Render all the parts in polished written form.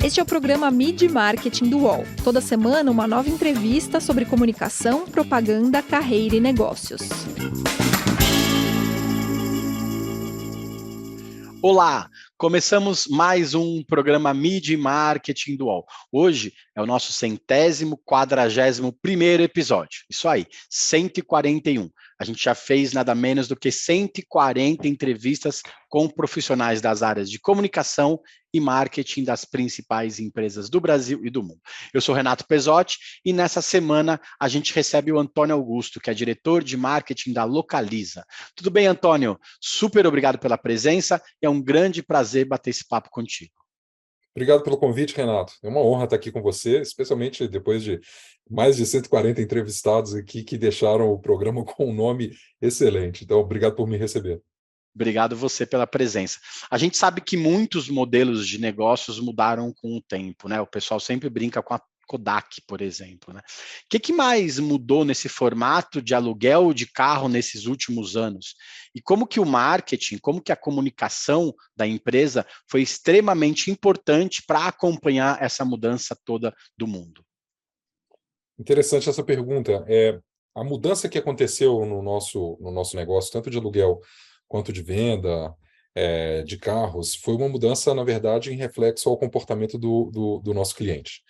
Este é o programa Mid Marketing do UOL. Toda semana, uma nova entrevista sobre comunicação, propaganda, carreira e negócios. Olá, começamos mais um programa Mid Marketing do UOL. Hoje é o nosso 141º episódio. Isso aí, 141. A gente já fez nada menos do que 140 entrevistas com profissionais das áreas de comunicação e marketing das principais empresas do Brasil e do mundo. Eu sou Renato Pesotti e nessa semana a gente recebe o Antônio Augusto, que é diretor de marketing da Localiza. Tudo bem, Antônio? Super obrigado pela presença. É um grande prazer bater esse papo contigo. Obrigado pelo convite, Renato. É uma honra estar aqui com você, especialmente depois de mais de 140 entrevistados aqui que deixaram o programa com um nome excelente. Então, obrigado por me receber. Obrigado você pela presença. A gente sabe que muitos modelos de negócios mudaram com o tempo, né? O pessoal sempre brinca com a Kodak, por exemplo, né? O que mais mudou nesse formato de aluguel de carro nesses últimos anos? E como que o marketing, como que a comunicação da empresa foi extremamente importante para acompanhar essa mudança toda do mundo? Interessante essa pergunta. A mudança que aconteceu no nosso negócio, tanto de aluguel quanto de venda de carros, foi uma mudança, na verdade, em reflexo ao comportamento do nosso cliente.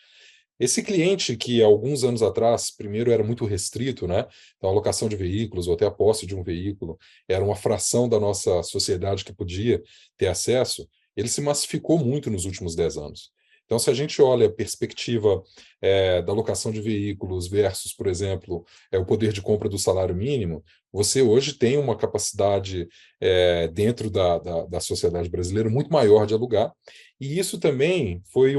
Esse cliente que, alguns anos atrás, primeiro era muito restrito, né? Então, a locação de veículos ou até a posse de um veículo era uma fração da nossa sociedade que podia ter acesso, ele se massificou muito nos últimos 10 anos. Então, se a gente olha a perspectiva da locação de veículos versus, por exemplo, o poder de compra do salário mínimo, você hoje tem uma capacidade dentro da sociedade brasileira muito maior de alugar, e isso também foi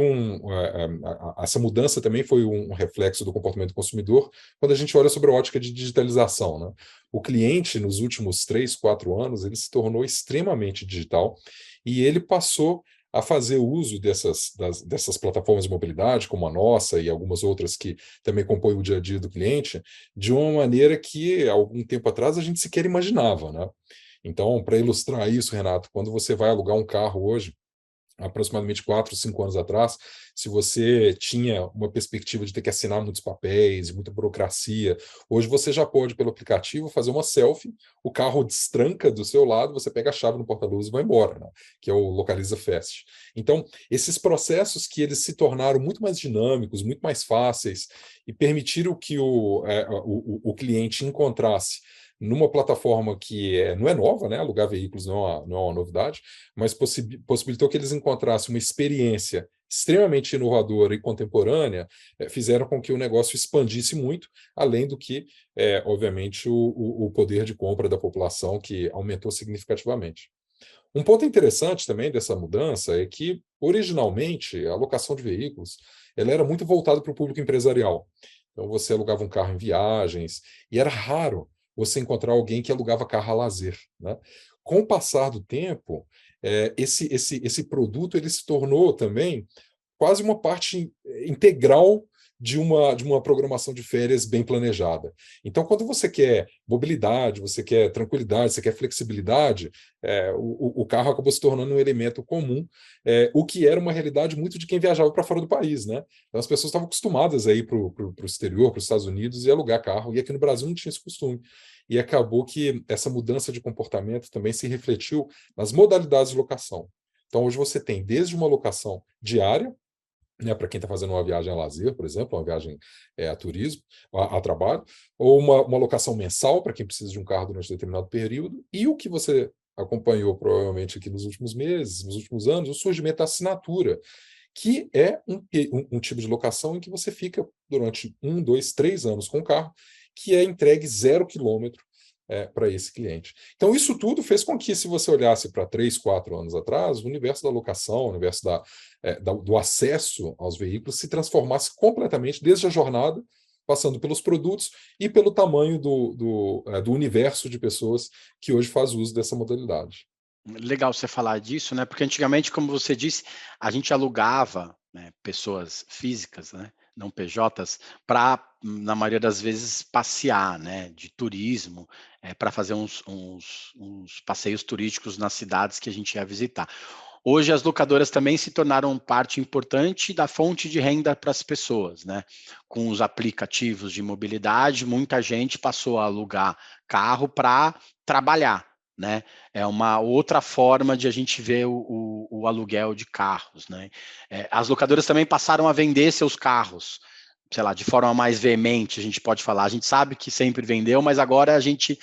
essa mudança também foi um reflexo do comportamento do consumidor quando a gente olha sobre a ótica de digitalização, né? O cliente, nos últimos 3, 4 anos, ele se tornou extremamente digital e ele passou a fazer uso dessas plataformas de mobilidade, como a nossa e algumas outras que também compõem o dia a dia do cliente, de uma maneira que, há algum tempo atrás, a gente sequer imaginava, né? Então, para ilustrar isso, Renato, quando você vai alugar um carro hoje, aproximadamente 4, 5 anos atrás, se você tinha uma perspectiva de ter que assinar muitos papéis, muita burocracia, hoje você já pode, pelo aplicativo, fazer uma selfie, o carro destranca do seu lado, você pega a chave no porta-luvas e vai embora, né? Que é o Localiza Fast. Então, esses processos que eles se tornaram muito mais dinâmicos, muito mais fáceis, e permitiram que o cliente encontrasse numa plataforma que não é nova, né? Alugar veículos não é uma novidade, mas possibilitou que eles encontrassem uma experiência extremamente inovadora e contemporânea, fizeram com que o negócio expandisse muito, além do que, obviamente, o poder de compra da população, que aumentou significativamente. Um ponto interessante também dessa mudança é que, originalmente, a locação de veículos ela era muito voltada para o público empresarial. Então, você alugava um carro em viagens, e era raro você encontrar alguém que alugava carro a lazer, né? Com o passar do tempo, esse produto ele se tornou também quase uma parte integral de uma programação de férias bem planejada. Então, quando você quer mobilidade, você quer tranquilidade, você quer flexibilidade, o carro acabou se tornando um elemento comum, o que era uma realidade muito de quem viajava para fora do país, né? Então, as pessoas estavam acostumadas a ir para o exterior, para os Estados Unidos, e alugar carro, e aqui no Brasil não tinha esse costume. E acabou que essa mudança de comportamento também se refletiu nas modalidades de locação. Então, hoje você tem desde uma locação diária, né, para quem está fazendo uma viagem a lazer, por exemplo, uma viagem a turismo, a trabalho, ou uma locação mensal para quem precisa de um carro durante um determinado período, e o que você acompanhou provavelmente aqui nos últimos meses, nos últimos anos, o surgimento da assinatura, que é um tipo de locação em que você fica durante 1, 2, 3 anos com o carro, que é entregue 0 quilômetro para esse cliente. Então, isso tudo fez com que, se você olhasse para 3, 4 anos atrás, o universo da locação, o universo do acesso aos veículos se transformasse completamente, desde a jornada, passando pelos produtos e pelo tamanho do universo de pessoas que hoje faz uso dessa modalidade. Legal você falar disso, né? Porque antigamente, como você disse, a gente alugava, né, pessoas físicas, né, não PJs, para, na maioria das vezes, passear, né, de turismo, para fazer uns passeios turísticos nas cidades que a gente ia visitar. Hoje as locadoras também se tornaram parte importante da fonte de renda para as pessoas, né? Com os aplicativos de mobilidade, muita gente passou a alugar carro para trabalhar, né? É uma outra forma de a gente ver o aluguel de carros, né? As locadoras também passaram a vender seus carros, sei lá, de forma mais veemente, a gente pode falar. A gente sabe que sempre vendeu, mas agora a gente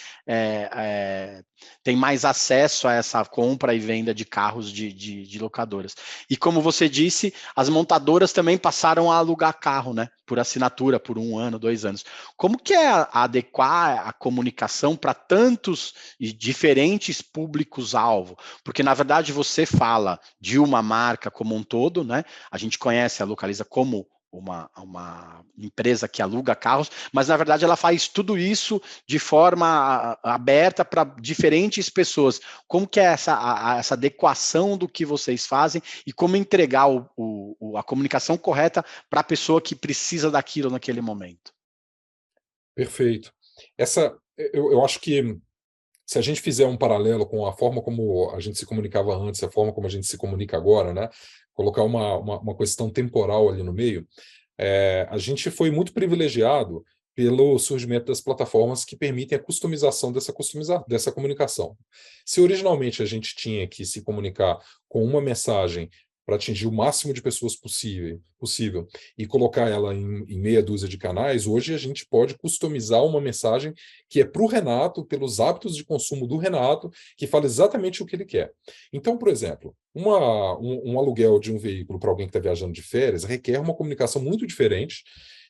tem mais acesso a essa compra e venda de carros de locadoras. E como você disse, as montadoras também passaram a alugar carro, né? Por assinatura, por 1 ano, 2 anos. Como que é adequar a comunicação para tantos e diferentes públicos-alvo? Porque, na verdade, você fala de uma marca como um todo, né? A gente conhece a Localiza como uma empresa que aluga carros, mas na verdade ela faz tudo isso de forma aberta para diferentes pessoas. Como que é essa adequação do que vocês fazem e como entregar a comunicação correta para a pessoa que precisa daquilo naquele momento? Perfeito. Eu acho que se a gente fizer um paralelo com a forma como a gente se comunicava antes, a forma como a gente se comunica agora, né? Colocar uma questão temporal ali no meio, a gente foi muito privilegiado pelo surgimento das plataformas que permitem a customização dessa comunicação. Se originalmente a gente tinha que se comunicar com uma mensagem para atingir o máximo de pessoas possível e colocar ela em meia dúzia de canais, hoje a gente pode customizar uma mensagem que é para o Renato, pelos hábitos de consumo do Renato, que fala exatamente o que ele quer. Então, por exemplo, um aluguel de um veículo para alguém que está viajando de férias requer uma comunicação muito diferente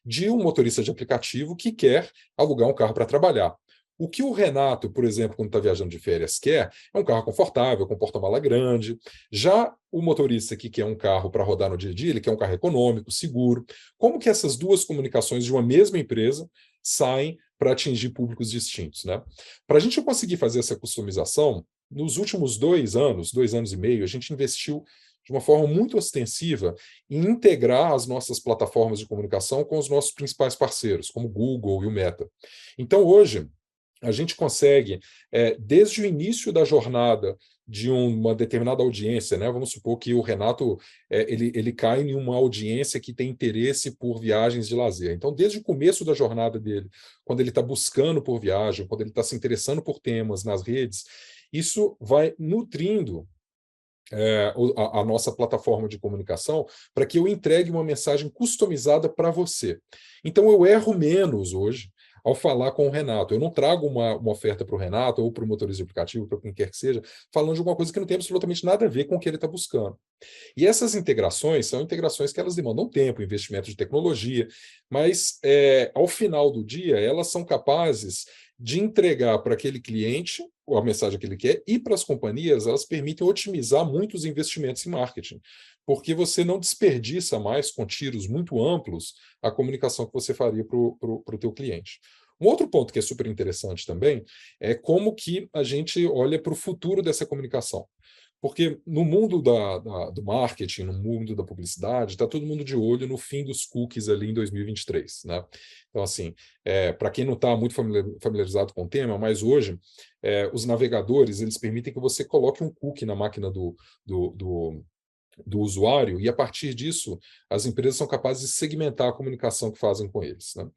de um motorista de aplicativo que quer alugar um carro para trabalhar. O que o Renato, por exemplo, quando está viajando de férias, quer é um carro confortável, com porta-mala grande. Já o motorista que quer um carro para rodar no dia a dia, ele quer um carro econômico, seguro. Como que essas duas comunicações de uma mesma empresa saem para atingir públicos distintos, né? Para a gente conseguir fazer essa customização, nos últimos 2 anos e meio, a gente investiu de uma forma muito ostensiva em integrar as nossas plataformas de comunicação com os nossos principais parceiros, como o Google e o Meta. Então, hoje, a gente consegue, desde o início da jornada de uma determinada audiência, né? Vamos supor que o Renato ele cai em uma audiência que tem interesse por viagens de lazer. Então, desde o começo da jornada dele, quando ele está buscando por viagem, quando ele está se interessando por temas nas redes, isso vai nutrindo a nossa plataforma de comunicação para que eu entregue uma mensagem customizada para você. Então, eu erro menos hoje ao falar com o Renato. Eu não trago uma oferta para o Renato ou para o motorista de aplicativo, para quem quer que seja, falando de alguma coisa que não tem absolutamente nada a ver com o que ele está buscando. E essas integrações são integrações que elas demandam tempo, investimento de tecnologia, mas ao final do dia elas são capazes de entregar para aquele cliente a mensagem que ele quer e para as companhias elas permitem otimizar muitos investimentos em marketing, porque você não desperdiça mais com tiros muito amplos a comunicação que você faria para o teu cliente. Um outro ponto que é super interessante também é como que a gente olha para o futuro dessa comunicação. Porque no mundo do marketing, no mundo da publicidade, está todo mundo de olho no fim dos cookies ali em 2023, né? Então, assim, para quem não está muito familiarizado com o tema, mas hoje os navegadores eles permitem que você coloque um cookie na máquina do usuário e, a partir disso, as empresas são capazes de segmentar a comunicação que fazem com eles, né?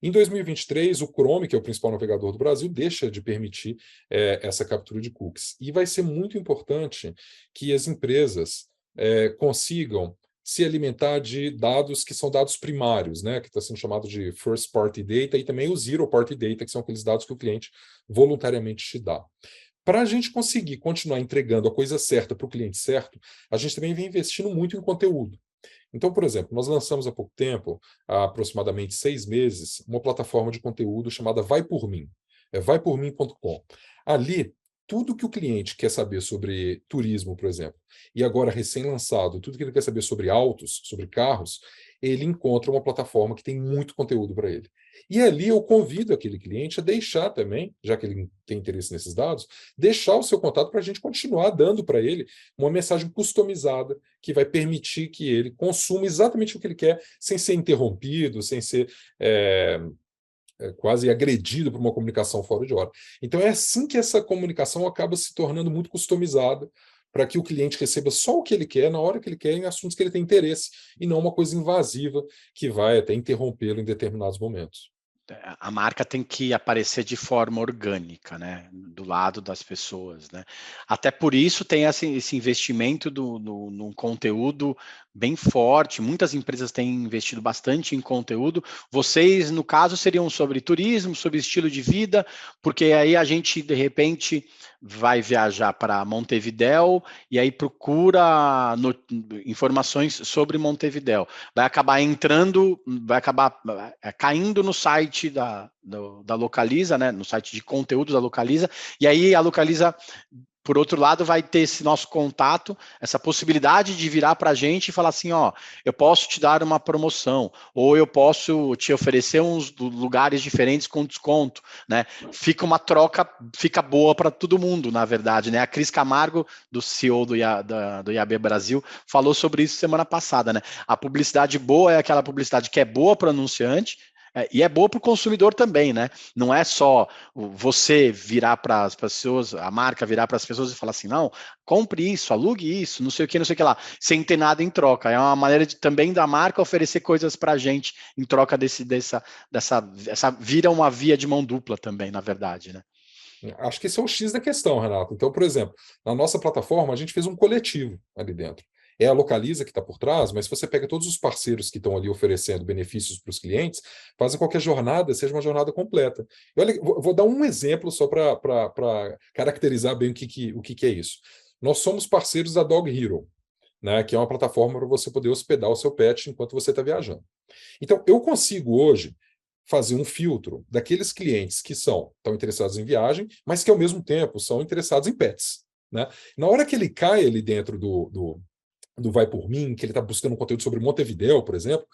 Em 2023, o Chrome, que é o principal navegador do Brasil, deixa de permitir essa captura de cookies. E vai ser muito importante que as empresas consigam se alimentar de dados que são dados primários, né, que está sendo chamado de first party data, e também o zero party data, que são aqueles dados que o cliente voluntariamente te dá. Para a gente conseguir continuar entregando a coisa certa para o cliente certo, a gente também vem investindo muito em conteúdo. Então, por exemplo, nós lançamos há pouco tempo, há aproximadamente 6 meses, uma plataforma de conteúdo chamada Vai Por Mim. É vaipormim.com. Ali, tudo que o cliente quer saber sobre turismo, por exemplo, e agora recém-lançado, tudo que ele quer saber sobre autos, sobre carros, ele encontra uma plataforma que tem muito conteúdo para ele. E ali eu convido aquele cliente a deixar também, já que ele tem interesse nesses dados, deixar o seu contato para a gente continuar dando para ele uma mensagem customizada que vai permitir que ele consuma exatamente o que ele quer, sem ser interrompido, sem ser quase agredido por uma comunicação fora de hora. Então é assim que essa comunicação acaba se tornando muito customizada, para que o cliente receba só o que ele quer, na hora que ele quer, em assuntos que ele tem interesse, e não uma coisa invasiva que vai até interrompê-lo em determinados momentos. A marca tem que aparecer de forma orgânica, né, do lado das pessoas, né. Até por isso tem esse investimento num conteúdo bem forte, muitas empresas têm investido bastante em conteúdo. Vocês, no caso, seriam sobre turismo, sobre estilo de vida, porque aí a gente, de repente, vai viajar para Montevidéu e aí procura informações sobre Montevidéu. Vai acabar caindo no site da Localiza, né, no site de conteúdo da Localiza, e aí a Localiza, por outro lado, vai ter esse nosso contato, essa possibilidade de virar para a gente e falar assim, ó, eu posso te dar uma promoção, ou eu posso te oferecer uns lugares diferentes com desconto, né? Fica uma troca, fica boa para todo mundo, na verdade, né? A Cris Camargo, do CEO do IAB Brasil, falou sobre isso semana passada, né? A publicidade boa é aquela publicidade que é boa para o anunciante, e é boa para o consumidor também, né? Não é só você virar para as pessoas, a marca virar para as pessoas e falar assim, não, compre isso, alugue isso, não sei o que lá, sem ter nada em troca. É uma maneira também da marca oferecer coisas para a gente em troca essa vira uma via de mão dupla também, na verdade, né? Acho que esse é o X da questão, Renato. Então, por exemplo, na nossa plataforma, a gente fez um coletivo ali dentro. É a Localiza que está por trás, mas se você pega todos os parceiros que estão ali oferecendo benefícios para os clientes, fazem com que a jornada seja uma jornada completa. E olha, vou dar um exemplo só para caracterizar bem o que é isso. Nós somos parceiros da Dog Hero, né, que é uma plataforma para você poder hospedar o seu pet enquanto você está viajando. Então, eu consigo hoje fazer um filtro daqueles clientes que estão interessados em viagem, mas que ao mesmo tempo são interessados em pets, né? Na hora que ele cai ali dentro do Vai Por Mim, que ele está buscando um conteúdo sobre Montevidéu, por exemplo,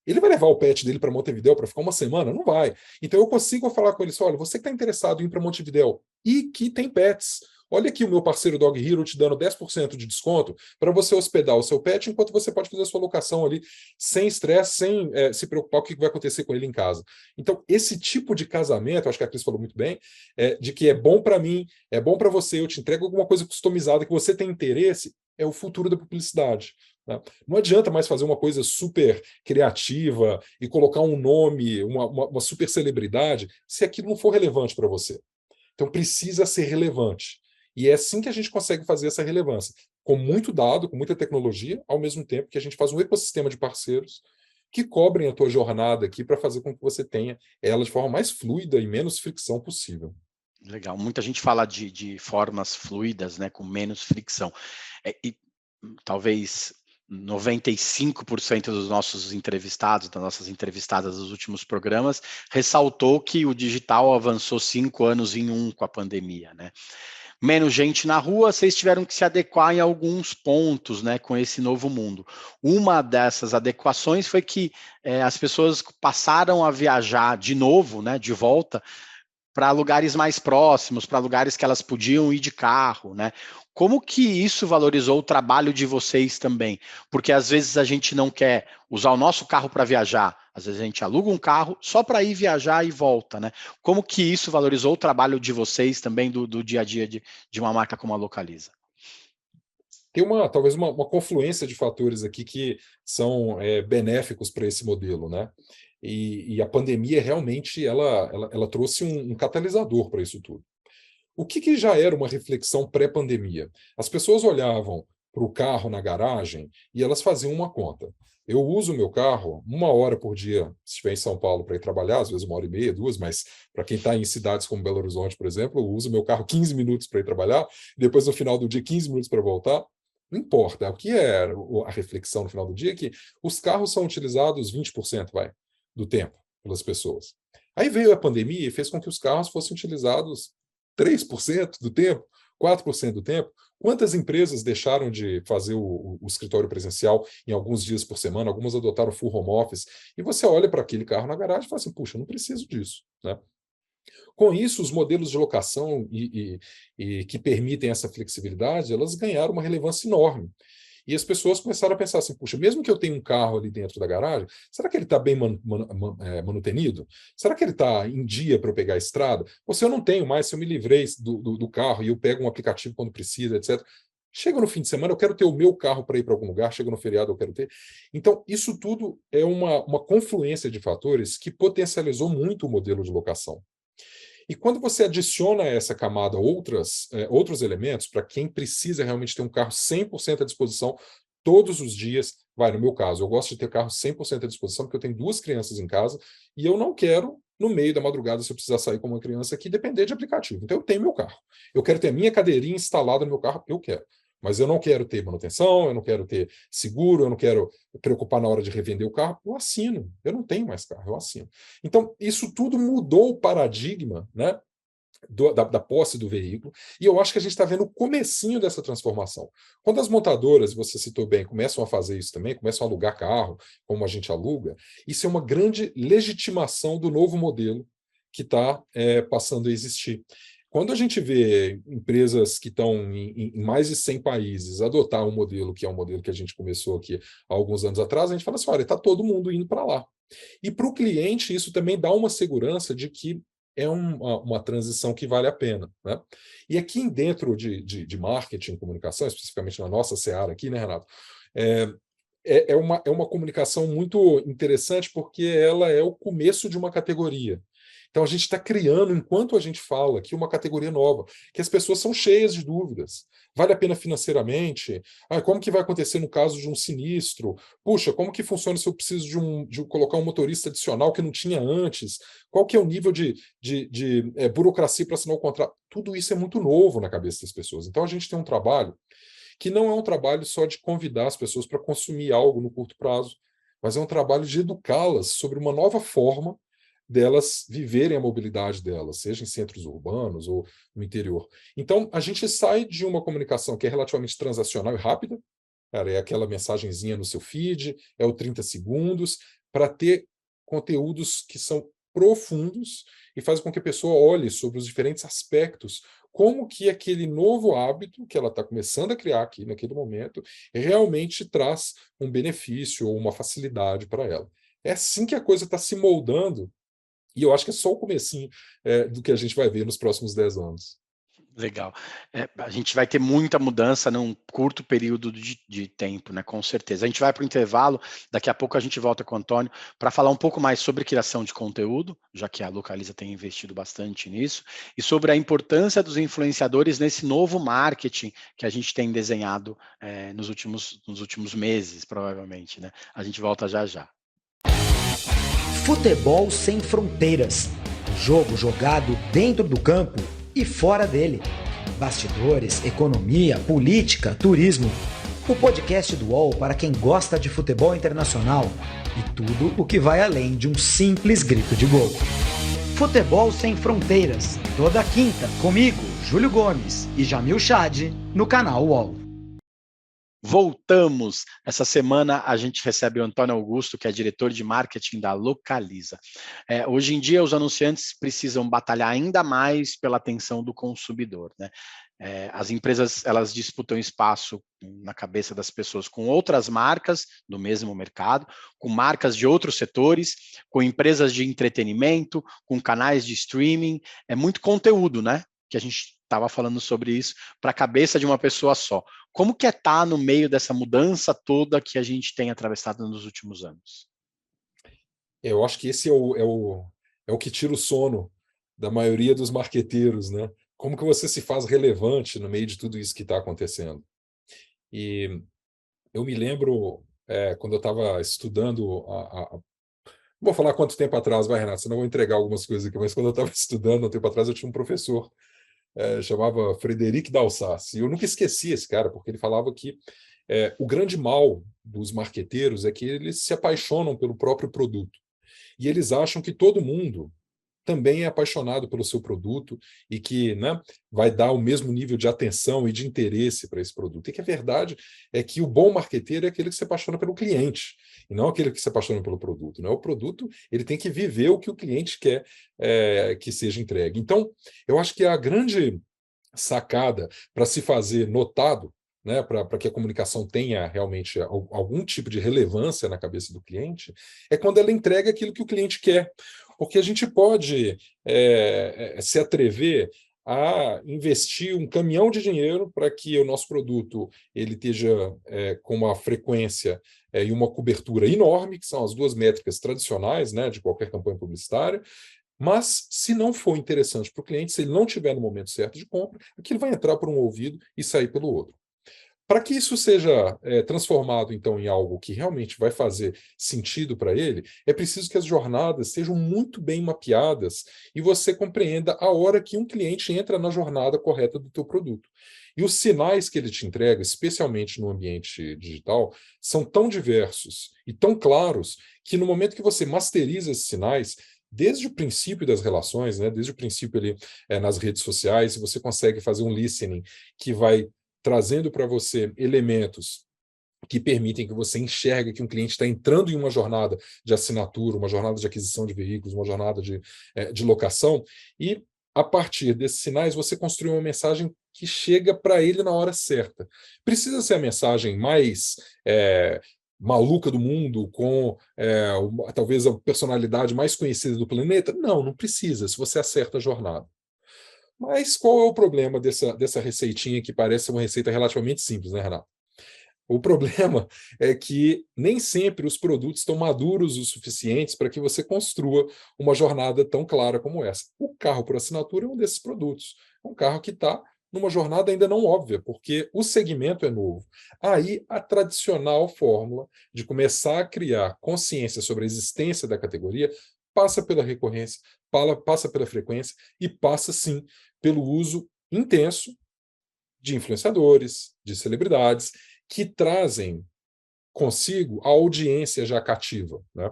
ele vai levar o pet dele para Montevidéu para ficar uma semana? Não vai. Então eu consigo falar com ele assim, olha, você que está interessado em ir para Montevidéu e que tem pets, olha aqui o meu parceiro Dog Hero te dando 10% de desconto para você hospedar o seu pet enquanto você pode fazer a sua locação ali sem estresse, sem se preocupar com o que vai acontecer com ele em casa. Então, esse tipo de casamento, acho que a Cris falou muito bem, de que é bom para mim, é bom para você, eu te entrego alguma coisa customizada que você tem interesse, é o futuro da publicidade. Né? Não adianta mais fazer uma coisa super criativa e colocar um nome, uma super celebridade, se aquilo não for relevante para você. Então precisa ser relevante. E é assim que a gente consegue fazer essa relevância, com muito dado, com muita tecnologia, ao mesmo tempo que a gente faz um ecossistema de parceiros que cobrem a tua jornada aqui para fazer com que você tenha ela de forma mais fluida e menos fricção possível. Legal. Muita gente fala de formas fluidas, né, com menos fricção. E talvez 95% dos nossos entrevistados, das nossas entrevistadas dos últimos programas, ressaltou que o digital avançou 5 anos em um com a pandemia, né? Menos gente na rua, vocês tiveram que se adequar em alguns pontos, né, com esse novo mundo. Uma dessas adequações foi que as pessoas passaram a viajar de novo, né, de volta, para lugares mais próximos, para lugares que elas podiam ir de carro, né? Como que isso valorizou o trabalho de vocês também? Porque às vezes a gente não quer usar o nosso carro para viajar, às vezes a gente aluga um carro só para ir viajar e volta, né? Como que isso valorizou o trabalho de vocês também do dia a dia de uma marca como a Localiza? Tem talvez uma confluência de fatores aqui que são benéficos para esse modelo, né? E a pandemia realmente ela trouxe um catalisador para isso tudo. O que já era uma reflexão pré-pandemia? As pessoas olhavam para o carro na garagem e elas faziam uma conta. Eu uso o meu carro 1 hora por dia, se estiver em São Paulo para ir trabalhar, às vezes 1h30, 2, mas para quem está em cidades como Belo Horizonte, por exemplo, eu uso o meu carro 15 minutos para ir trabalhar, depois no final do dia 15 minutos para voltar. Não importa. O que é a reflexão no final do dia é que os carros são utilizados 20%, do tempo pelas pessoas. Aí veio a pandemia e fez com que os carros fossem utilizados 3% do tempo, 4% do tempo. Quantas empresas deixaram de fazer o escritório presencial em alguns dias por semana? Algumas adotaram full home office. E você olha para aquele carro na garagem e fala assim, puxa, eu não preciso disso, né? Com isso, os modelos de locação e que permitem essa flexibilidade, elas ganharam uma relevância enorme. E as pessoas começaram a pensar assim, puxa, mesmo que eu tenha um carro ali dentro da garagem, será que ele está bem manutenido? Será que ele está em dia para eu pegar a estrada? Ou se eu não tenho mais, se eu me livrei do carro e eu pego um aplicativo quando precisa, etc., Chega no fim de semana, eu quero ter o meu carro para ir para algum lugar, chega no feriado, eu quero ter. Então, isso tudo é uma confluência de fatores que potencializou muito o modelo de locação. E quando você adiciona a essa camada outros elementos, para quem precisa realmente ter um carro 100% à disposição todos os dias, no meu caso, eu gosto de ter carro 100% à disposição, porque eu tenho 2 crianças em casa, e eu não quero, no meio da madrugada, se eu precisar sair com uma criança aqui, depender de aplicativo. Então eu tenho meu carro. Eu quero ter a minha cadeirinha instalada no meu carro, eu quero. Mas eu não quero ter manutenção, eu não quero ter seguro, eu não quero preocupar na hora de revender o carro, eu assino. Eu não tenho mais carro, eu assino. Então, isso tudo mudou o paradigma, né, da posse do veículo, e eu acho que a gente está vendo o comecinho dessa transformação. Quando as montadoras, você citou bem, começam a fazer isso também, começam a alugar carro, como a gente aluga, isso é uma grande legitimação do novo modelo que está passando a existir. Quando a gente vê empresas que estão em mais de 100 países adotar um modelo, que é um modelo que a gente começou aqui há alguns anos atrás, a gente fala assim, olha, está todo mundo indo para lá. E para o cliente, isso também dá uma segurança de que é uma transição que vale a pena, né? E aqui dentro de marketing e comunicação, especificamente na nossa seara aqui, né, Renato? É uma comunicação muito interessante porque ela é o começo de uma categoria. Então a gente está criando, enquanto a gente fala aqui, uma categoria nova, que as pessoas são cheias de dúvidas. Vale a pena financeiramente? Como que vai acontecer no caso de um sinistro? Puxa, como que funciona se eu preciso de colocar um motorista adicional que não tinha antes? Qual que é o nível de burocracia para assinar o contrato? Tudo isso é muito novo na cabeça das pessoas. Então a gente tem um trabalho que não é um trabalho só de convidar as pessoas para consumir algo no curto prazo, mas é um trabalho de educá-las sobre uma nova forma delas viverem a mobilidade delas, seja em centros urbanos ou no interior. Então, a gente sai de uma comunicação que é relativamente transacional e rápida, cara, é aquela mensagenzinha no seu feed, é o 30 segundos, para ter conteúdos que são profundos e fazem com que a pessoa olhe sobre os diferentes aspectos, como que aquele novo hábito que ela está começando a criar aqui naquele momento realmente traz um benefício ou uma facilidade para ela. É assim que a coisa está se moldando, e eu acho que é só o comecinho do que a gente vai ver nos próximos 10 anos. Legal. A gente vai ter muita mudança num curto período de tempo, né? Com certeza. A gente vai para o intervalo, daqui a pouco a gente volta com o Antônio para falar um pouco mais sobre criação de conteúdo, já que a Localiza tem investido bastante nisso, e sobre a importância dos influenciadores nesse novo marketing que a gente tem desenhado nos últimos meses, provavelmente, né? A gente volta já já. Futebol sem fronteiras. O jogo jogado dentro do campo e fora dele. Bastidores, economia, política, turismo. O podcast do UOL para quem gosta de futebol internacional e tudo o que vai além de um simples grito de gol. Futebol sem fronteiras. Toda quinta, comigo, Júlio Gomes e Jamil Chad, no canal UOL. Voltamos. Essa semana a gente recebe o Antônio Augusto, que é diretor de marketing da Localiza. Hoje em dia, os anunciantes precisam batalhar ainda mais pela atenção do consumidor, né? As empresas, elas disputam espaço na cabeça das pessoas com outras marcas do mesmo mercado, com marcas de outros setores, com empresas de entretenimento, com canais de streaming. É muito conteúdo, né? Que a gente estava falando sobre isso, para a cabeça de uma pessoa só. Como que estar no meio dessa mudança toda que a gente tem atravessado nos últimos anos? Eu acho que esse é o que tira o sono da maioria dos marqueteiros, né? Como que você se faz relevante no meio de tudo isso que está acontecendo? E eu me lembro, quando eu estava estudando não vou falar quanto tempo atrás, vai, Renato, senão eu vou entregar algumas coisas aqui, mas quando eu estava estudando, um tempo atrás, eu tinha um professor, chamava Frederic Dalsassi, e eu nunca esqueci esse cara, porque ele falava que o grande mal dos marqueteiros é que eles se apaixonam pelo próprio produto, e eles acham que todo mundo também é apaixonado pelo seu produto e que, né, vai dar o mesmo nível de atenção e de interesse para esse produto. E que a verdade é que o bom marqueteiro é aquele que se apaixona pelo cliente, e não aquele que se apaixona pelo produto. Né? O produto ele tem que viver o que o cliente quer que seja entregue. Então, eu acho que a grande sacada para se fazer notado, né, para que a comunicação tenha realmente algum tipo de relevância na cabeça do cliente, é quando ela entrega aquilo que o cliente quer. Porque a gente pode se atrever a investir um caminhão de dinheiro para que o nosso produto ele esteja com uma frequência e uma cobertura enorme, que são as duas métricas tradicionais, né, de qualquer campanha publicitária. Mas, se não for interessante para o cliente, se ele não tiver no momento certo de compra, aquilo vai entrar por um ouvido e sair pelo outro. Para que isso seja transformado, então, em algo que realmente vai fazer sentido para ele, é preciso que as jornadas sejam muito bem mapeadas e você compreenda a hora que um cliente entra na jornada correta do teu produto. E os sinais que ele te entrega, especialmente no ambiente digital, são tão diversos e tão claros que no momento que você masteriza esses sinais, desde o princípio das relações, né, desde o princípio ali, nas redes sociais, você consegue fazer um listening que vai trazendo para você elementos que permitem que você enxergue que um cliente está entrando em uma jornada de assinatura, uma jornada de aquisição de veículos, uma jornada de locação, e a partir desses sinais você construi uma mensagem que chega para ele na hora certa. Precisa ser a mensagem mais maluca do mundo, com talvez a personalidade mais conhecida do planeta? Não, não precisa, se você acerta a jornada. Mas qual é o problema dessa receitinha que parece uma receita relativamente simples, né, Renato? O problema é que nem sempre os produtos estão maduros o suficientes para que você construa uma jornada tão clara como essa. O carro por assinatura é um desses produtos. É um carro que está numa jornada ainda não óbvia, porque o segmento é novo. Aí a tradicional fórmula de começar a criar consciência sobre a existência da categoria passa pela recorrência, passa pela frequência e passa, sim, pelo uso intenso de influenciadores, de celebridades, que trazem consigo a audiência já cativa, né?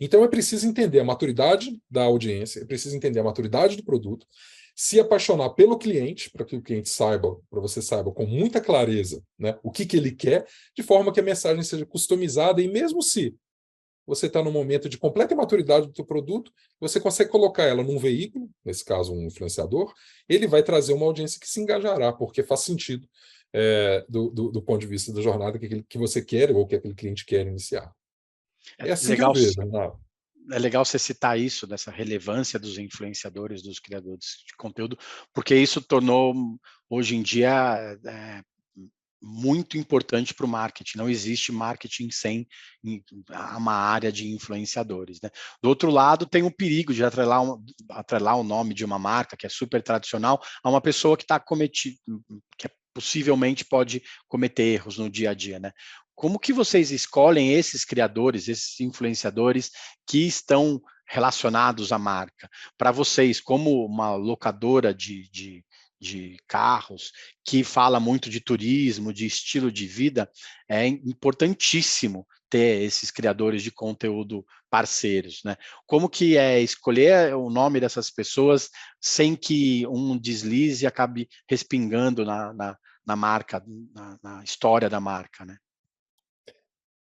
Então é preciso entender a maturidade da audiência, é preciso entender a maturidade do produto, se apaixonar pelo cliente, para que o cliente saiba, para você saiba com muita clareza, né, o que ele quer, de forma que a mensagem seja customizada, e mesmo se você está num momento de completa imaturidade do teu produto, você consegue colocar ela num veículo, nesse caso um influenciador, ele vai trazer uma audiência que se engajará, porque faz sentido do ponto de vista da jornada que você quer ou que aquele cliente quer iniciar. É assim legal, que eu vejo, Renato. É legal você citar isso, dessa relevância dos influenciadores, dos criadores de conteúdo, porque isso tornou, hoje em dia, muito importante para o marketing. Não existe marketing sem uma área de influenciadores, né? Do outro lado, tem o perigo de atrelar o nome de uma marca que é super tradicional a uma pessoa que está possivelmente pode cometer erros no dia a dia, né? Como que vocês escolhem esses criadores, esses influenciadores que estão relacionados à marca? Para vocês, como uma locadora de carros, que fala muito de turismo, de estilo de vida, é importantíssimo ter esses criadores de conteúdo parceiros, né? Como que é escolher o nome dessas pessoas sem que um deslize acabe respingando na marca, na história da marca, né?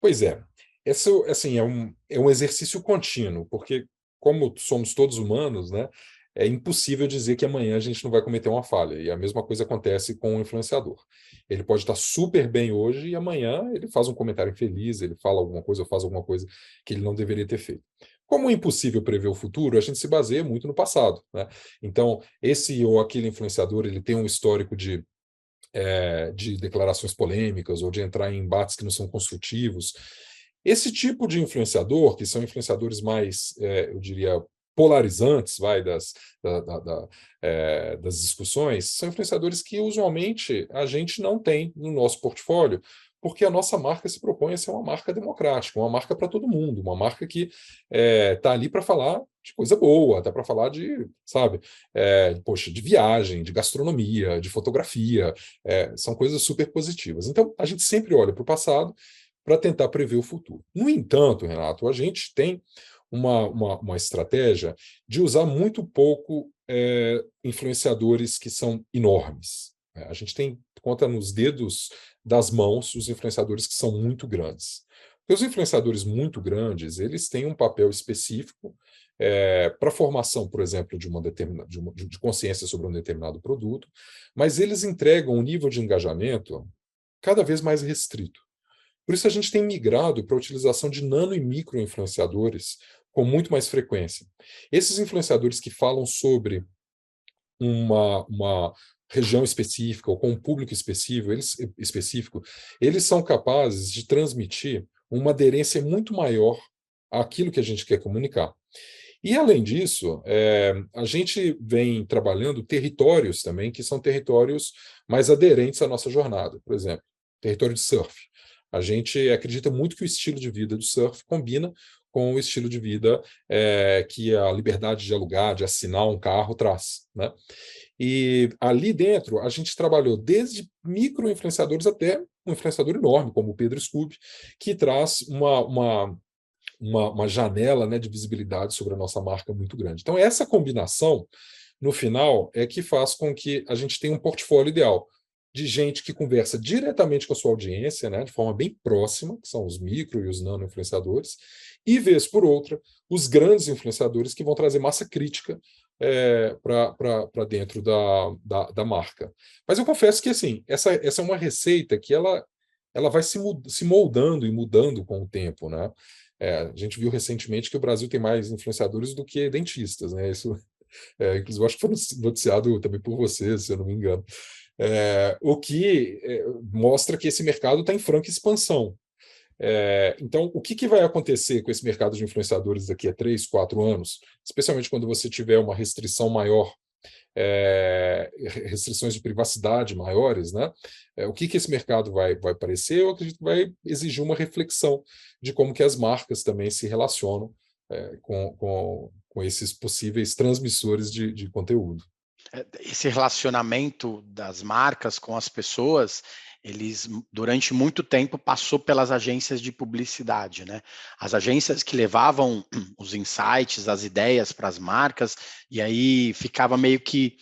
Pois é. Isso, assim, é um exercício contínuo, porque como somos todos humanos, né, é impossível dizer que amanhã a gente não vai cometer uma falha. E a mesma coisa acontece com o influenciador. Ele pode estar super bem hoje e amanhã ele faz um comentário infeliz, ele fala alguma coisa ou faz alguma coisa que ele não deveria ter feito. Como é impossível prever o futuro, a gente se baseia muito no passado, né? Então, esse ou aquele influenciador, ele tem um histórico de declarações polêmicas ou de entrar em embates que não são construtivos. Esse tipo de influenciador, que são influenciadores mais, eu diria, polarizantes, das discussões, são influenciadores que usualmente a gente não tem no nosso portfólio, porque a nossa marca se propõe a ser uma marca democrática, uma marca para todo mundo, uma marca que está ali para falar de coisa boa, está para falar de, sabe, poxa, de viagem, de gastronomia, de fotografia, são coisas super positivas. Então, a gente sempre olha para o passado para tentar prever o futuro. No entanto, Renato, a gente tem uma estratégia de usar muito pouco influenciadores que são enormes. A gente conta nos dedos das mãos os influenciadores que são muito grandes. Porque os influenciadores muito grandes, eles têm um papel específico para a formação, por exemplo, de consciência sobre um determinado produto, mas eles entregam um nível de engajamento cada vez mais restrito. Por isso a gente tem migrado para a utilização de nano e micro influenciadores com muito mais frequência. Esses influenciadores que falam sobre uma região específica ou com um público específico, eles são capazes de transmitir uma aderência muito maior àquilo que a gente quer comunicar. E, além disso, a gente vem trabalhando territórios também, que são territórios mais aderentes à nossa jornada. Por exemplo, território de surf. A gente acredita muito que o estilo de vida do surf combina com o estilo de vida que a liberdade de alugar, de assinar um carro traz, né? E ali dentro, a gente trabalhou desde micro-influenciadores até um influenciador enorme, como o Pedro Scooby, que traz uma janela, né, de visibilidade sobre a nossa marca muito grande. Então, essa combinação, no final, é que faz com que a gente tenha um portfólio ideal de gente que conversa diretamente com a sua audiência, né, de forma bem próxima, que são os micro e os nano influenciadores, e, vez por outra, os grandes influenciadores que vão trazer massa crítica para dentro da marca. Mas eu confesso que assim, essa é uma receita que ela vai se moldando e mudando com o tempo, né? A gente viu recentemente que o Brasil tem mais influenciadores do que dentistas, né? Isso, inclusive, eu acho que foi noticiado também por você, se eu não me engano. O que mostra que esse mercado está em franca expansão. Então, o que vai acontecer com esse mercado de influenciadores daqui a 3, 4 anos, especialmente quando você tiver uma restrição maior, restrições de privacidade maiores, né? O que esse mercado vai aparecer? Eu acredito que vai exigir uma reflexão de como que as marcas também se relacionam com esses possíveis transmissores de conteúdo. Esse relacionamento das marcas com as pessoas, eles, durante muito tempo, passou pelas agências de publicidade, né? As agências que levavam os insights, as ideias para as marcas, e aí ficava meio que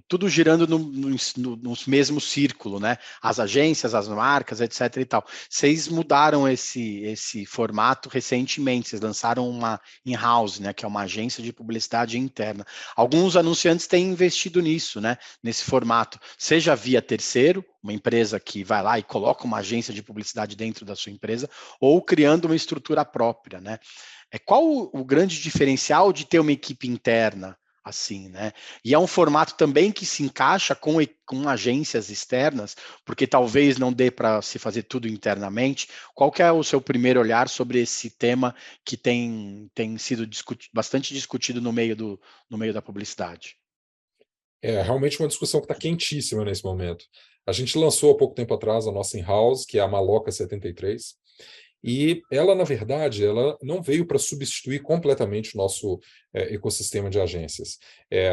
tudo girando no mesmo círculo, né? As agências, as marcas, etc. e tal. Vocês mudaram esse formato recentemente, vocês lançaram uma in-house, né? Que é uma agência de publicidade interna. Alguns anunciantes têm investido nisso, né? Nesse formato, seja via terceiro, uma empresa que vai lá e coloca uma agência de publicidade dentro da sua empresa, ou criando uma estrutura própria, né? Qual o grande diferencial de ter uma equipe interna assim, né? E é um formato também que se encaixa com agências externas, porque talvez não dê para se fazer tudo internamente. Qual que é o seu primeiro olhar sobre esse tema que tem sido bastante discutido no meio da publicidade? Realmente uma discussão que está quentíssima nesse momento. A gente lançou há pouco tempo atrás a nossa in-house, que é a Maloca 73, e ela, na verdade, ela não veio para substituir completamente o nosso ecossistema de agências.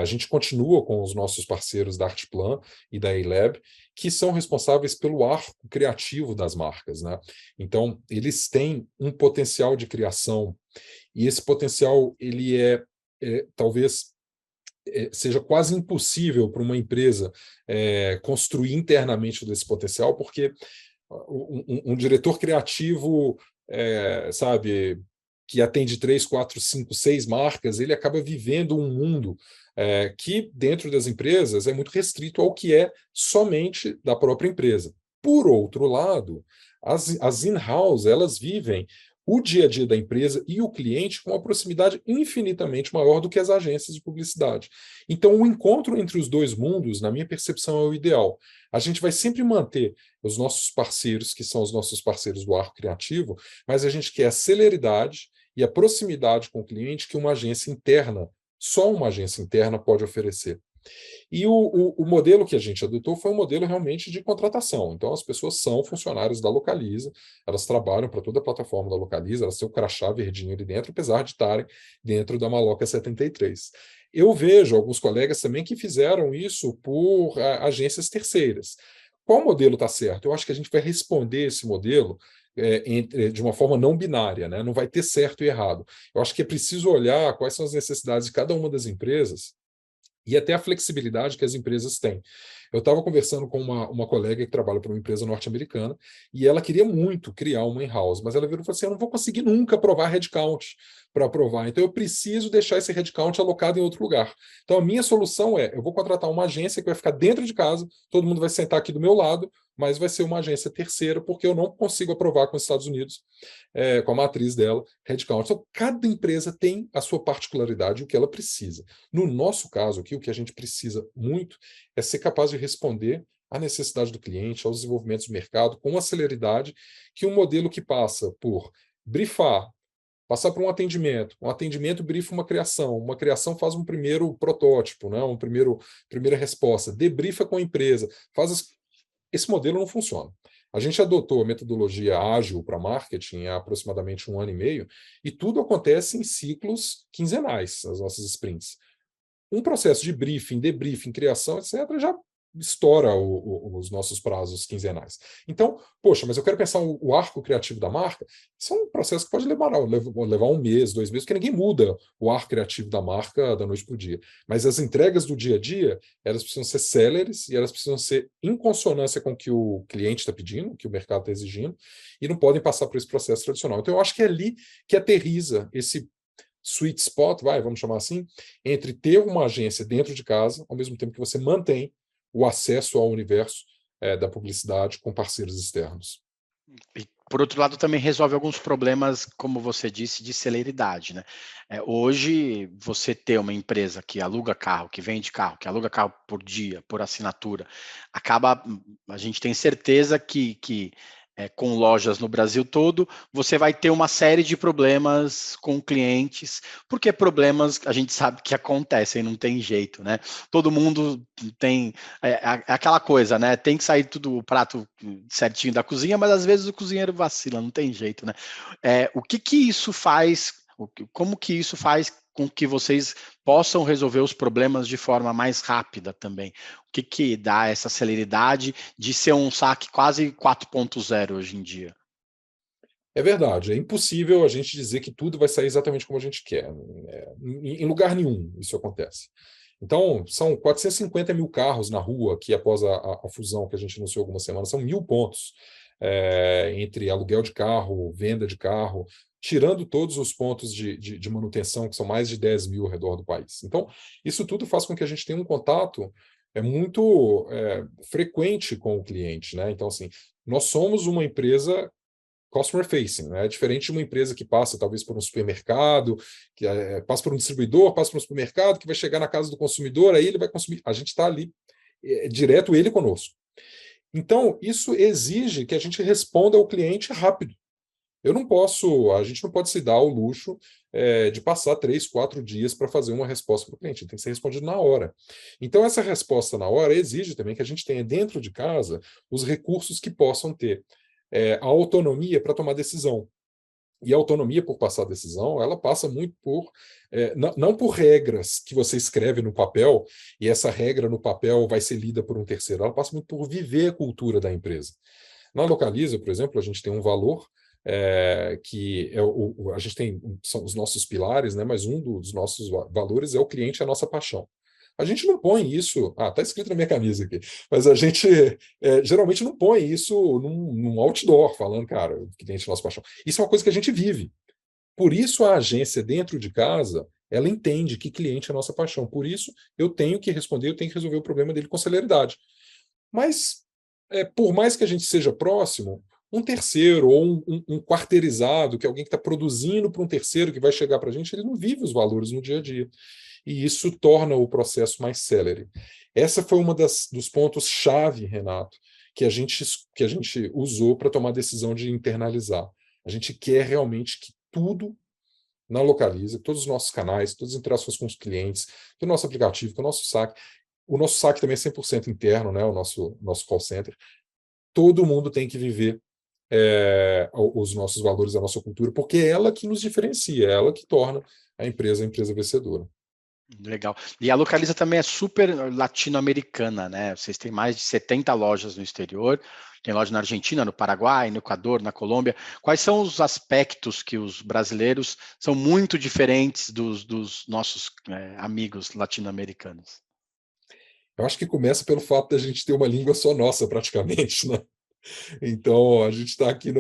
A gente continua com os nossos parceiros da Artplan e da A-Lab, que são responsáveis pelo arco criativo das marcas, né? Então, eles têm um potencial de criação, e esse potencial ele talvez seja quase impossível para uma empresa construir internamente desse potencial, porque um diretor criativo, sabe, que atende 3, 4, 5, 6 marcas, ele acaba vivendo um mundo que, dentro das empresas, é muito restrito ao que é somente da própria empresa. Por outro lado, as in-house, elas vivem o dia a dia da empresa e o cliente com uma proximidade infinitamente maior do que as agências de publicidade. Então, o encontro entre os dois mundos, na minha percepção, é o ideal. A gente vai sempre manter os nossos parceiros, que são os nossos parceiros do arco criativo, mas a gente quer a celeridade e a proximidade com o cliente que uma agência interna, só uma agência interna pode oferecer. E o modelo que a gente adotou foi um modelo realmente de contratação. Então, as pessoas são funcionários da Localiza, elas trabalham para toda a plataforma da Localiza, elas têm o crachá verdinho ali dentro, apesar de estarem dentro da Maloca 73. Eu vejo alguns colegas também que fizeram isso por agências terceiras. Qual modelo está certo? Eu acho que a gente vai responder esse modelo de uma forma não binária, né? Não vai ter certo e errado. Eu acho que é preciso olhar quais são as necessidades de cada uma das empresas e até a flexibilidade que as empresas têm. Eu estava conversando com uma colega que trabalha para uma empresa norte-americana e ela queria muito criar uma in-house, mas ela virou e falou assim, eu não vou conseguir nunca aprovar headcount para aprovar, então eu preciso deixar esse headcount alocado em outro lugar. Então a minha solução eu vou contratar uma agência que vai ficar dentro de casa, todo mundo vai sentar aqui do meu lado, mas vai ser uma agência terceira, porque eu não consigo aprovar com os Estados Unidos, com a matriz dela, headcount. Então, cada empresa tem a sua particularidade e o que ela precisa. No nosso caso aqui, o que a gente precisa muito é ser capaz de responder à necessidade do cliente, aos desenvolvimentos do mercado, com a celeridade que um modelo que passa por brifar, passar por um atendimento brifa uma criação faz um primeiro protótipo, né? Primeira resposta, debrifa com a empresa, esse modelo não funciona. A gente adotou a metodologia ágil para marketing há aproximadamente 1 ano e meio, e tudo acontece em ciclos quinzenais, as nossas sprints. Um processo de briefing, debriefing, criação, etc., já estoura os nossos prazos quinzenais. Então, poxa, mas eu quero pensar o arco criativo da marca. Isso é um processo que pode levar 1 mês, 2 meses, porque ninguém muda o arco criativo da marca da noite para o dia. Mas as entregas do dia a dia, elas precisam ser céleres e elas precisam ser em consonância com o que o cliente está pedindo, o que o mercado está exigindo, e não podem passar por esse processo tradicional. Então, eu acho que é ali que aterriza esse sweet spot, vamos chamar assim, entre ter uma agência dentro de casa, ao mesmo tempo que você mantém o acesso ao universo da publicidade com parceiros externos. E, por outro lado, também resolve alguns problemas, como você disse, de celeridade, né? Hoje, você ter uma empresa que aluga carro, que vende carro, que aluga carro por dia, por assinatura, a gente tem certeza que com lojas no Brasil todo, você vai ter uma série de problemas com clientes, porque problemas a gente sabe que acontecem, não tem jeito, né? Todo mundo tem aquela coisa, né? Tem que sair tudo o prato certinho da cozinha, mas às vezes o cozinheiro vacila, não tem jeito, né? O que isso faz? Como que isso faz com que vocês possam resolver os problemas de forma mais rápida também? O que dá essa celeridade de ser um saque quase 4.0 hoje em dia? É verdade, é impossível a gente dizer que tudo vai sair exatamente como a gente quer. Em lugar nenhum isso acontece. Então, são 450 mil carros na rua que após a fusão que a gente anunciou algumas semanas, são 1.000 pontos entre aluguel de carro, venda de carro, tirando todos os pontos de manutenção, que são mais de 10 mil ao redor do país. Então, isso tudo faz com que a gente tenha um contato muito frequente com o cliente, né? Então, assim, nós somos uma empresa customer facing, né? É diferente de uma empresa que passa talvez por um supermercado, que passa por um distribuidor, passa por um supermercado, que vai chegar na casa do consumidor, aí ele vai consumir. A gente está ali direto, ele conosco. Então, isso exige que a gente responda ao cliente rápido. A gente não pode se dar ao luxo de passar 3, 4 dias para fazer uma resposta para o cliente, tem que ser respondido na hora. Então, essa resposta na hora exige também que a gente tenha dentro de casa os recursos que possam ter a autonomia para tomar decisão. E a autonomia por passar decisão, ela passa muito por, não por regras que você escreve no papel, e essa regra no papel vai ser lida por um terceiro, ela passa muito por viver a cultura da empresa. Na Localiza, por exemplo, a gente tem um valor que a gente tem, são os nossos pilares, né, mas um dos nossos valores é o cliente, é a nossa paixão. A gente não põe isso, está escrito na minha camisa aqui, mas a gente geralmente não põe isso num outdoor, falando, cara, o cliente é a nossa paixão. Isso é uma coisa que a gente vive. Por isso a agência dentro de casa, ela entende que cliente é a nossa paixão. Por isso eu tenho que responder, eu tenho que resolver o problema dele com celeridade. Mas, por mais que a gente seja próximo, um terceiro ou um quarteirizado, que é alguém que está produzindo para um terceiro que vai chegar para a gente, ele não vive os valores no dia a dia. E isso torna o processo mais célere. Essa foi uma dos pontos-chave, Renato, que a gente usou para tomar a decisão de internalizar. A gente quer realmente que tudo na Localiza, todos os nossos canais, todas as interações com os clientes, que o nosso aplicativo, que o nosso saque também é 100% interno, né, o nosso call center, todo mundo tem que viver os nossos valores, a nossa cultura, porque é ela que nos diferencia, é ela que torna a empresa vencedora. Legal. E a Localiza também é super latino-americana, né? Vocês têm mais de 70 lojas no exterior, tem loja na Argentina, no Paraguai, no Equador, na Colômbia. Quais são os aspectos que os brasileiros são muito diferentes dos nossos amigos latino-americanos? Eu acho que começa pelo fato da gente ter uma língua só nossa, praticamente, né? Então, a gente está aqui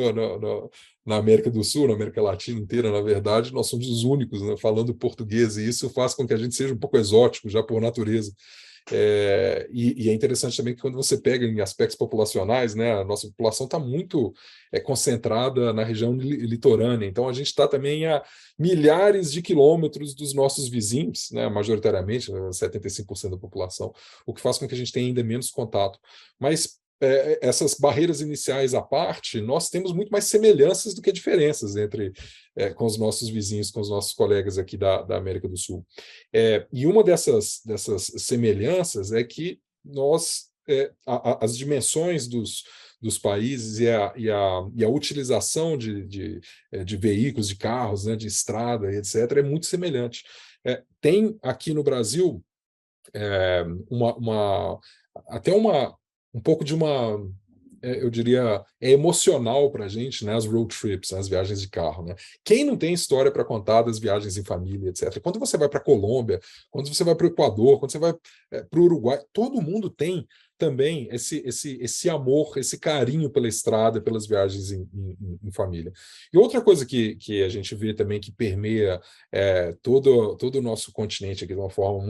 na América do Sul, na América Latina inteira, na verdade, nós somos os únicos, né, falando português, e isso faz com que a gente seja um pouco exótico, já por natureza. E é interessante também que quando você pega em aspectos populacionais, né, a nossa população está muito concentrada na região litorânea, então a gente está também a milhares de quilômetros dos nossos vizinhos, né, majoritariamente, 75% da população, o que faz com que a gente tenha ainda menos contato. Mas essas barreiras iniciais à parte, nós temos muito mais semelhanças do que diferenças com os nossos vizinhos, com os nossos colegas aqui da América do Sul. E uma dessas semelhanças é que as dimensões dos países e a utilização de veículos, de carros, né, de estrada, etc., é muito semelhante. Tem aqui no Brasil até um pouco de eu diria, emocional para a gente, né, as road trips, as viagens de carro. Né? Quem não tem história para contar das viagens em família, etc. Quando você vai para a Colômbia, quando você vai para o Equador, quando você vai para o Uruguai, todo mundo tem também esse amor, esse carinho pela estrada, pelas viagens em família. E outra coisa que a gente vê também que permeia todo o nosso continente aqui de uma forma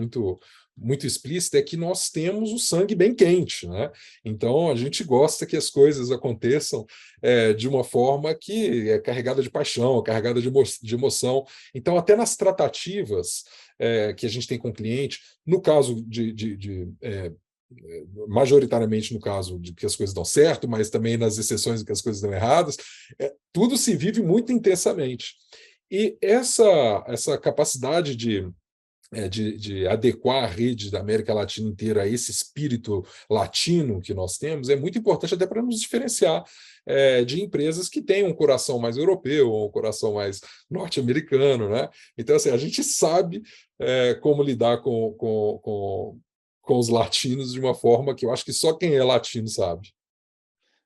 muito explícita é que nós temos o sangue bem quente, né? Então a gente gosta que as coisas aconteçam de uma forma que é carregada de paixão, carregada de emoção. Então até nas tratativas que a gente tem com o cliente, no caso majoritariamente no caso de que as coisas dão certo, mas também nas exceções de que as coisas dão erradas, tudo se vive muito intensamente. E essa capacidade de adequar a rede da América Latina inteira a esse espírito latino que nós temos é muito importante até para nos diferenciar de empresas que têm um coração mais europeu ou um coração mais norte-americano, né? Então, assim, a gente sabe como lidar com os latinos de uma forma que eu acho que só quem é latino sabe.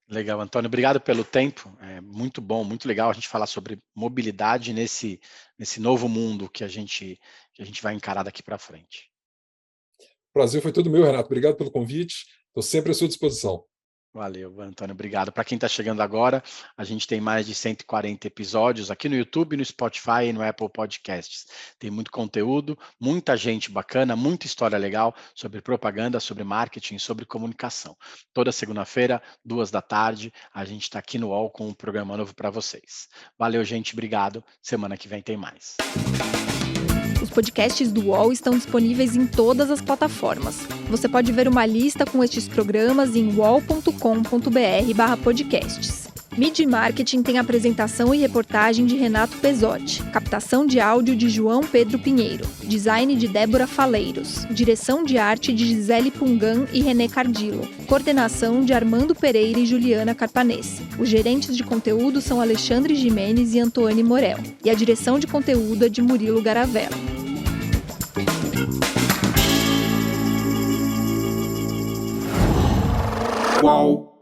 Legal, Antônio, obrigado pelo tempo, é muito bom, muito legal a gente falar sobre mobilidade nesse novo mundo que a gente vai encarar daqui para frente. O prazer foi todo meu, Renato, obrigado pelo convite, estou sempre à sua disposição. Valeu, Antônio, obrigado. Para quem está chegando agora, a gente tem mais de 140 episódios aqui no YouTube, no Spotify e no Apple Podcasts. Tem muito conteúdo, muita gente bacana, muita história legal sobre propaganda, sobre marketing, sobre comunicação. Toda segunda-feira, 14h, a gente está aqui no UOL com um programa novo para vocês. Valeu, gente, obrigado. Semana que vem tem mais. Os podcasts do UOL estão disponíveis em todas as plataformas. Você pode ver uma lista com estes programas em uol.com.br/podcasts. Mídia e Marketing tem apresentação e reportagem de Renato Pesotti, captação de áudio de João Pedro Pinheiro, design de Débora Faleiros, direção de arte de Gisele Pungan e René Cardillo, coordenação de Armando Pereira e Juliana Carpanese. Os gerentes de conteúdo são Alexandre Jimenez e Antônio Morel, e a direção de conteúdo é de Murilo Garavella. Uau!